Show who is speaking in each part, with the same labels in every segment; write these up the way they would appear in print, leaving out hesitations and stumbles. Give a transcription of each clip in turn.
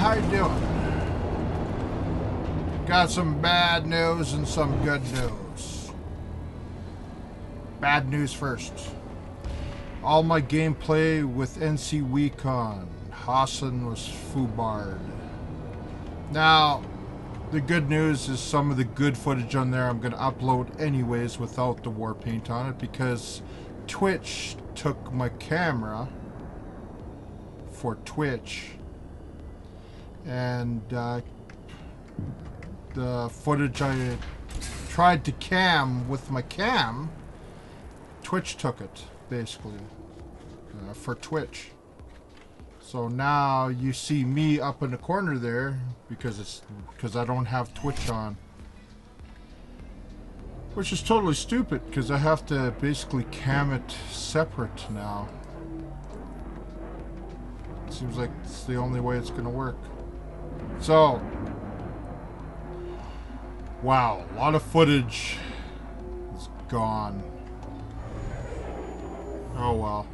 Speaker 1: how you doing? Got some bad news and some good news. Bad news first. All my gameplay with NC Wecon, Hassan was foobarred. Now, the good news is some of the good footage on there I'm going to upload anyways without the war paint on it, because Twitch took my camera for Twitch, and the footage I tried to cam with my cam, Twitch took it basically for Twitch. So now you see me up in the corner there because I don't have Twitch on, which is totally stupid because I have to basically cam it separate now. It seems like it's the only way it's gonna work. So, wow, a lot of footage is gone. Oh well.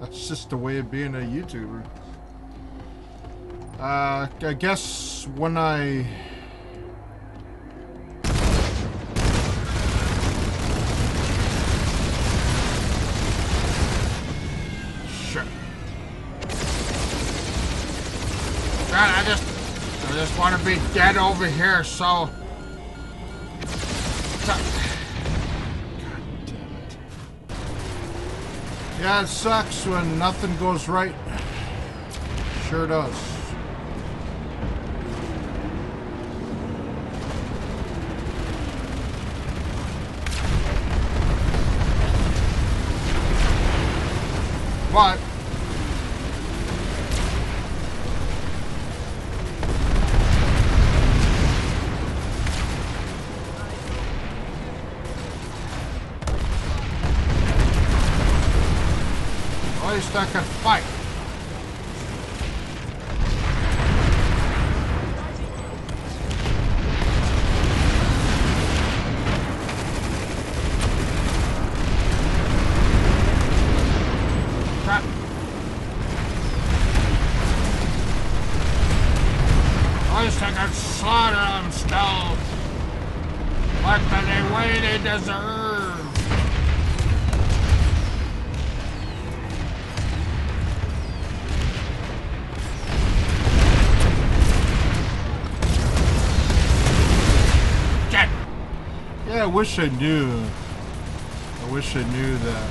Speaker 1: That's just the way of being a YouTuber. I guess when I... Shit. God, I just want to be dead over here, so... Yeah, it sucks when nothing goes right. Sure does. But at least I can fight. Crap. At least I can slaughter them still. Like the way they deserve. Yeah, I wish I knew. I wish I knew that.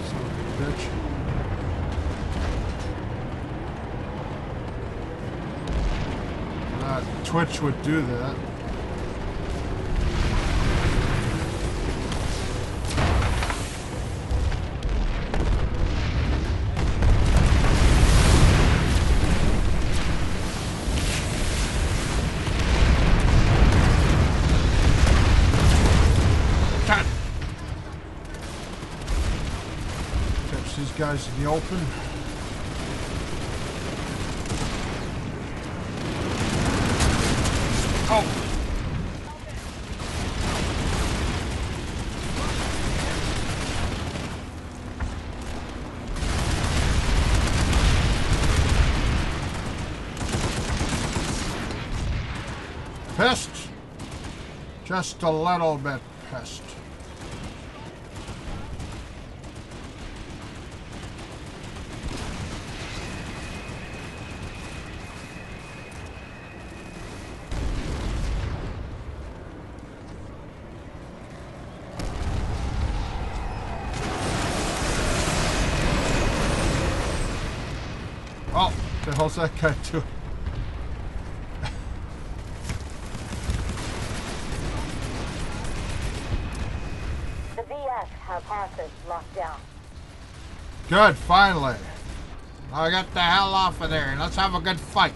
Speaker 1: Son of a bitch. Twitch would do that. These guys in the open. Oh! Pissed. Just a little bit pissed. Oh, the hell's that guy doing?
Speaker 2: The VS have hostage locked down.
Speaker 1: Good, finally. Now get the hell off of there and let's have a good fight.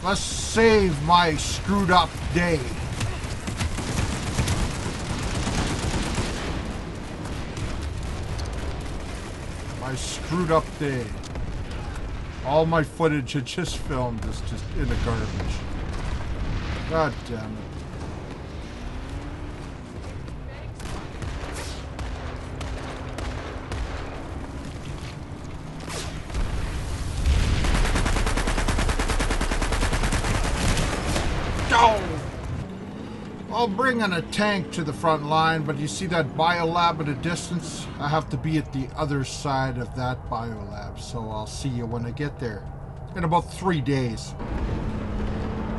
Speaker 1: Let's save my screwed up day. My screwed up day. All my footage I just filmed is just in the garbage. God damn it. go! I'll bring in a tank to the front line, but you see that biolab at a distance? I have to be at the other side of that biolab, so I'll see you when I get there. In about 3 days.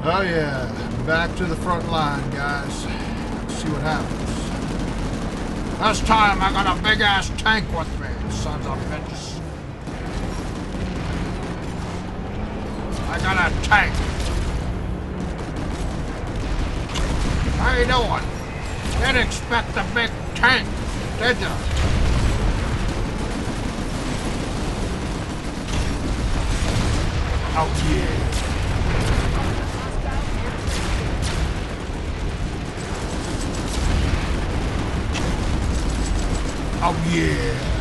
Speaker 1: Oh yeah, back to the front line, guys. Let's see what happens. This time I got a big ass tank with me, sons of bitches. I got a tank. How you doing? Didn't expect a big tank, did ya? Oh yeah. Oh yeah.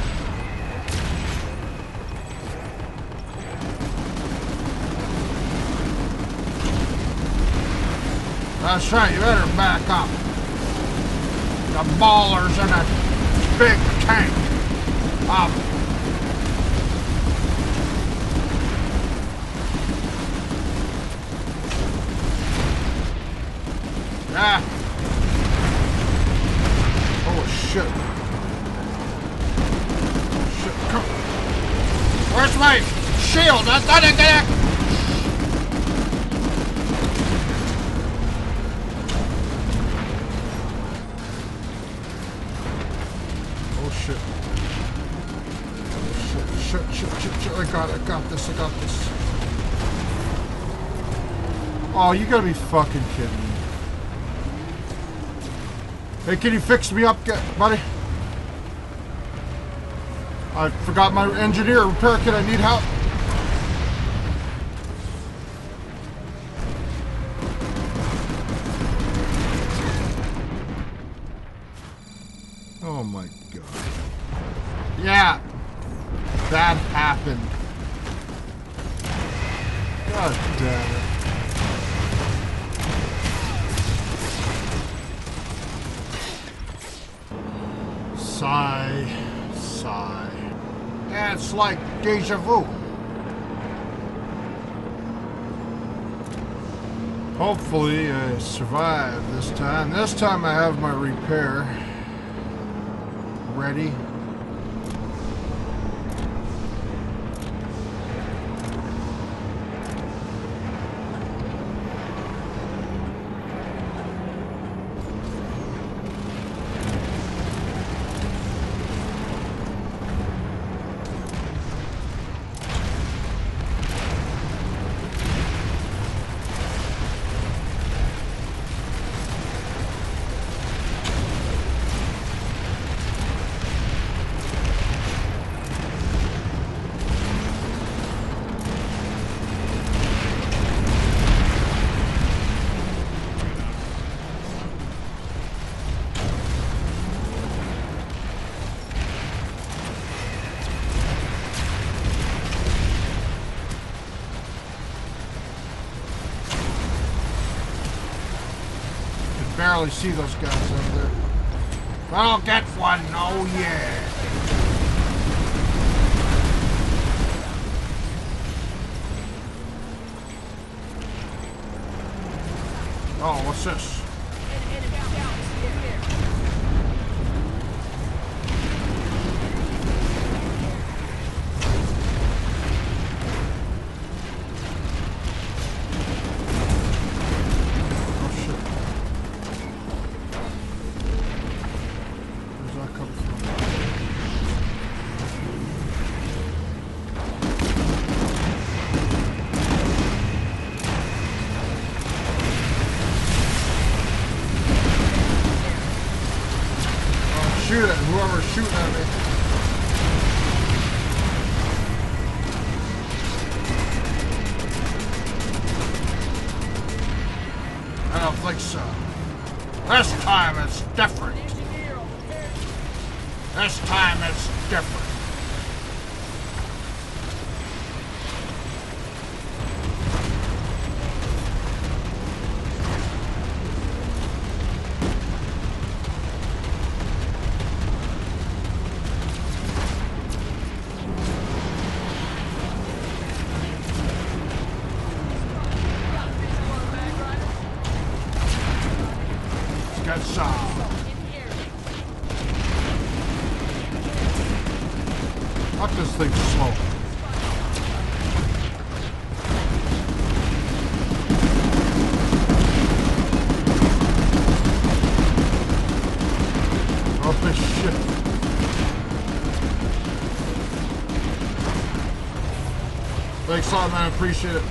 Speaker 1: That's right, you better back up. The baller's in a big tank. Yeah. Oh shit. Shit, come. Where's my shield? I thought I got it. Shit, I got this. Oh, you gotta be fucking kidding me. Hey, can you fix me up, buddy? I forgot my engineer repair kit, I need help. Oh my god. Yeah. That happened. God damn it. Sigh. Yeah, it's like deja vu. Hopefully I survive this time. This time I have my repair ready. Barely see those guys over there. I'll get one, oh yeah. Oh, what's this? Shoot at whoever's shooting at me. I don't think so. This time it's different. This time it's different. Good shot. Fuck, this thing's slow. Oh shit. Thanks a lot, man. I appreciate it.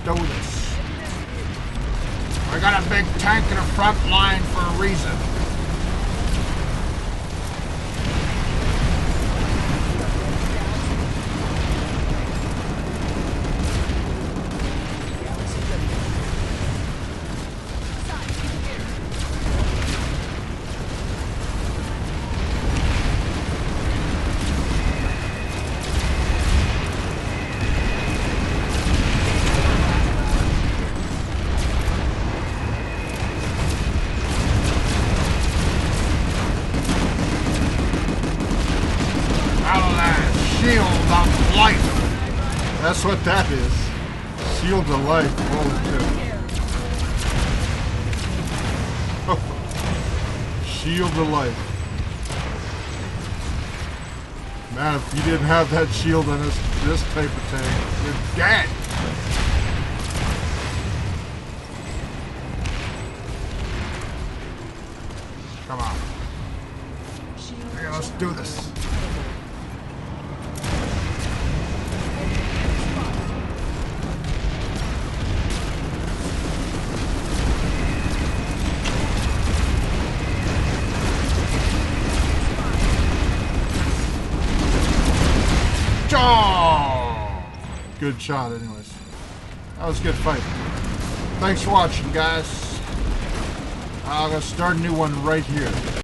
Speaker 1: Do this. I got a big tank in the front line for a reason. Shield of life. That's what that is. Shield of life. Holy shit. Shield of life. Man, if you didn't have that shield on this type of tank, you're dead. Come on. Okay, let's do this. Oh! Good shot, anyways. That was a good fight. Thanks for watching, guys. I'm gonna start a new one right here.